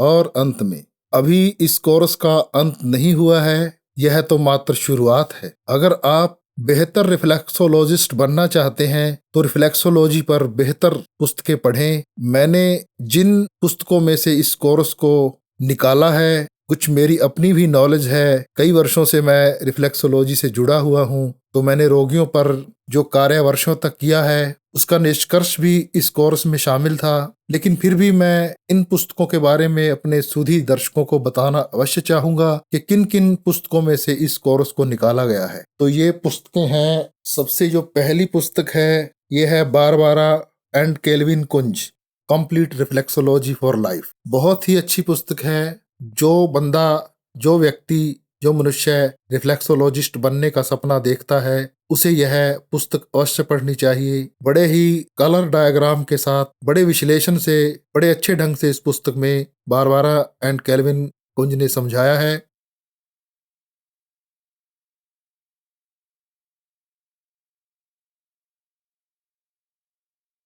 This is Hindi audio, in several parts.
और अंत में, अभी इस कोर्स का अंत नहीं हुआ है, यह तो मात्र शुरुआत है। अगर आप बेहतर रिफ्लेक्सोलॉजिस्ट बनना चाहते हैं तो रिफ्लेक्सोलॉजी पर बेहतर पुस्तकें पढ़ें। मैंने जिन पुस्तकों में से इस कोर्स को निकाला है, कुछ मेरी अपनी भी नॉलेज है, कई वर्षों से मैं रिफ्लेक्सोलॉजी से जुड़ा हुआ हूँ, तो मैंने रोगियों पर जो कार्य वर्षों तक किया है उसका निष्कर्ष भी इस कोर्स में शामिल था। लेकिन फिर भी मैं इन पुस्तकों के बारे में अपने सुधी दर्शकों को बताना अवश्य चाहूंगा कि किन किन पुस्तकों में से इस कोर्स को निकाला गया है। तो ये पुस्तकें हैं, सबसे जो पहली पुस्तक है ये है Barbara and kelvin Kunj, complete reflexology for life. बहुत ही अच्छी पुस्तक है। जो बंदा, जो व्यक्ति, जो मनुष्य रिफ्लेक्सोलॉजिस्ट बनने का सपना देखता है उसे यह पुस्तक अवश्य पढ़नी चाहिए। बड़े ही कलर डायग्राम के साथ, बड़े विश्लेषण से, बड़े अच्छे ढंग से इस पुस्तक में बारबारा एंड केल्विन कुंज ने समझाया है।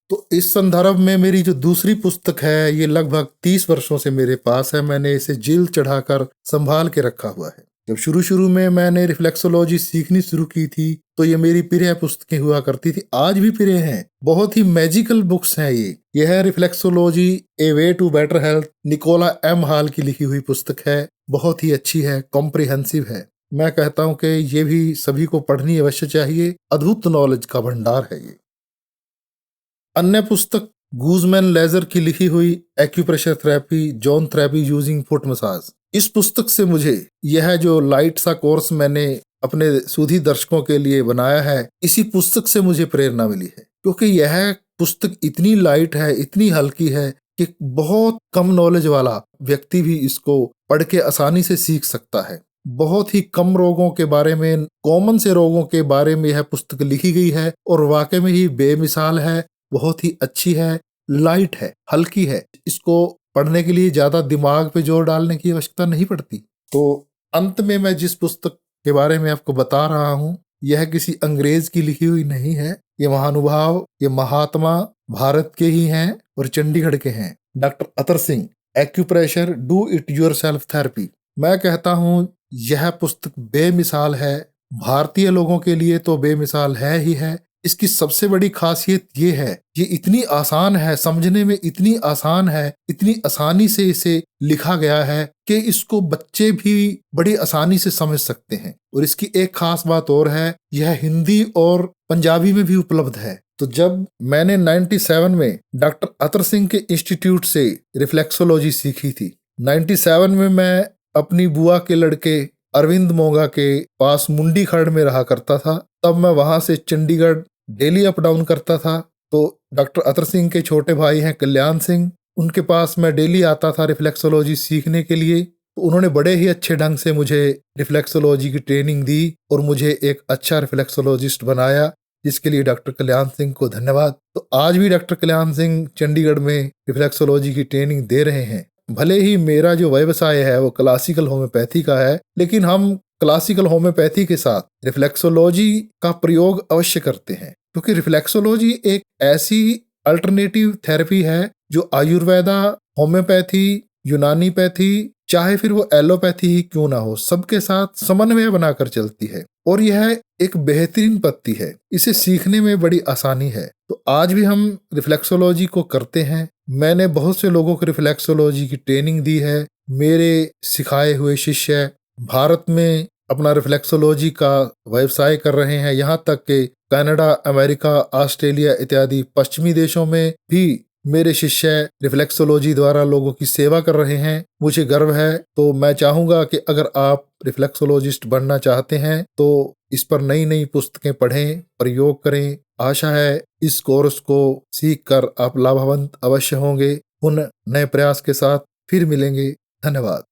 तो इस संदर्भ में मेरी जो दूसरी पुस्तक है ये लगभग 30 वर्षों से मेरे पास है। मैंने इसे जेल चढ़ाकर संभाल के रखा हुआ है। जब शुरू शुरू में मैंने रिफ्लेक्सोलॉजी सीखनी शुरू की थी तो ये मेरी प्रिय पुस्तकें हुआ करती थी, आज भी प्रिय हैं। बहुत ही मैजिकल बुक्स हैं ये। यह है reflexology a way to better health, Nicola M Hall की लिखी हुई पुस्तक है। बहुत ही अच्छी है, कॉम्प्रिहेंसिव है। मैं कहता हूँ कि ये भी सभी को पढ़नी अवश्य चाहिए। अद्भुत नॉलेज का भंडार है ये। अन्य पुस्तक गूजमैन लेजर की लिखी हुई acupressure therapy, John therapy using foot massage. इस पुस्तक से मुझे यह जो लाइट सा कोर्स मैंने अपने सूधी दर्शकों के लिए बनाया है, इसी पुस्तक से मुझे प्रेरणा मिली है। क्योंकि यह पुस्तक इतनी लाइट है, इतनी हल्की है कि बहुत कम नॉलेज वाला व्यक्ति भी इसको पढ़ के आसानी से सीख सकता है। बहुत ही कम रोगों के बारे में, कॉमन से रोगों के बारे में यह पुस्तक लिखी गई है और वाकई में ही बेमिसाल है। बहुत ही अच्छी है, लाइट है, हल्की है। इसको पढ़ने के लिए ज्यादा दिमाग पे जोर डालने की आवश्यकता नहीं पड़ती। तो अंत में मैं जिस पुस्तक के बारे में आपको बता रहा हूँ यह किसी अंग्रेज की लिखी हुई नहीं है। ये महानुभाव, ये महात्मा भारत के ही हैं और चंडीगढ़ के हैं। Doctor Atar Singh, acupressure do it yourself therapy. मैं कहता हूँ यह पुस्तक बेमिसाल है। भारतीय लोगों के लिए तो बेमिसाल है ही है। इसकी सबसे बड़ी खासियत ये है, ये इतनी आसान है, समझने में इतनी आसान है, इतनी आसानी से इसे लिखा गया है कि इसको बच्चे भी बड़ी आसानी से समझ सकते हैं। और इसकी एक खास बात और है, यह हिंदी और पंजाबी में भी उपलब्ध है। तो जब मैंने 97 में डॉक्टर अतर सिंह के इंस्टीट्यूट से रिफ्लेक्सोलॉजी सीखी थी, 97 में मैं अपनी बुआ के लड़के अरविंद मोंगा के पास मुंडी खर्ड़ में रहा करता था। तब मैं वहां से चंडीगढ़ डेली अप डाउन करता था। तो डॉक्टर अतर सिंह के छोटे भाई हैं कल्याण सिंह, उनके पास मैं डेली आता था रिफ्लेक्सोलॉजी सीखने के लिए। तो उन्होंने बड़े ही अच्छे ढंग से मुझे रिफ्लेक्सोलॉजी की ट्रेनिंग दी और मुझे एक अच्छा रिफ्लेक्सोलॉजिस्ट बनाया, जिसके लिए डॉक्टर कल्याण सिंह को धन्यवाद। तो आज भी डॉक्टर कल्याण सिंह चंडीगढ़ में रिफ्लेक्सोलॉजी की ट्रेनिंग दे रहे हैं। भले ही मेरा जो व्यवसाय है वो क्लासिकल होम्योपैथी का है, लेकिन हम क्लासिकल होम्योपैथी के साथ रिफ्लेक्सोलॉजी का प्रयोग अवश्य करते हैं। क्योंकि रिफ्लेक्सोलॉजी एक ऐसी अल्टरनेटिव थेरेपी है जो आयुर्वेदा, होम्योपैथी, यूनानीपैथी, चाहे फिर वो एलोपैथी ही क्यों ना हो, सबके साथ समन्वय बनाकर चलती है। और यह एक बेहतरीन पद्धति है, इसे सीखने में बड़ी आसानी है। तो आज भी हम रिफ्लेक्सोलॉजी को करते हैं। मैंने बहुत से लोगों को रिफ्लेक्सोलॉजी की ट्रेनिंग दी है। मेरे सिखाए हुए शिष्य भारत में अपना रिफ्लेक्सोलॉजी का व्यवसाय कर रहे हैं। यहाँ तक कि कनाडा, अमेरिका, ऑस्ट्रेलिया इत्यादि पश्चिमी देशों में भी मेरे शिष्य रिफ्लेक्सोलॉजी द्वारा लोगों की सेवा कर रहे हैं। मुझे गर्व है। तो मैं चाहूंगा कि अगर आप रिफ्लेक्सोलॉजिस्ट बनना चाहते हैं तो इस पर नई नई पुस्तकें पढ़ें, प्रयोग करें। आशा है इस कोर्स को सीखकर आप लाभान्वित अवश्य होंगे। पुनः नए प्रयास के साथ फिर मिलेंगे। धन्यवाद।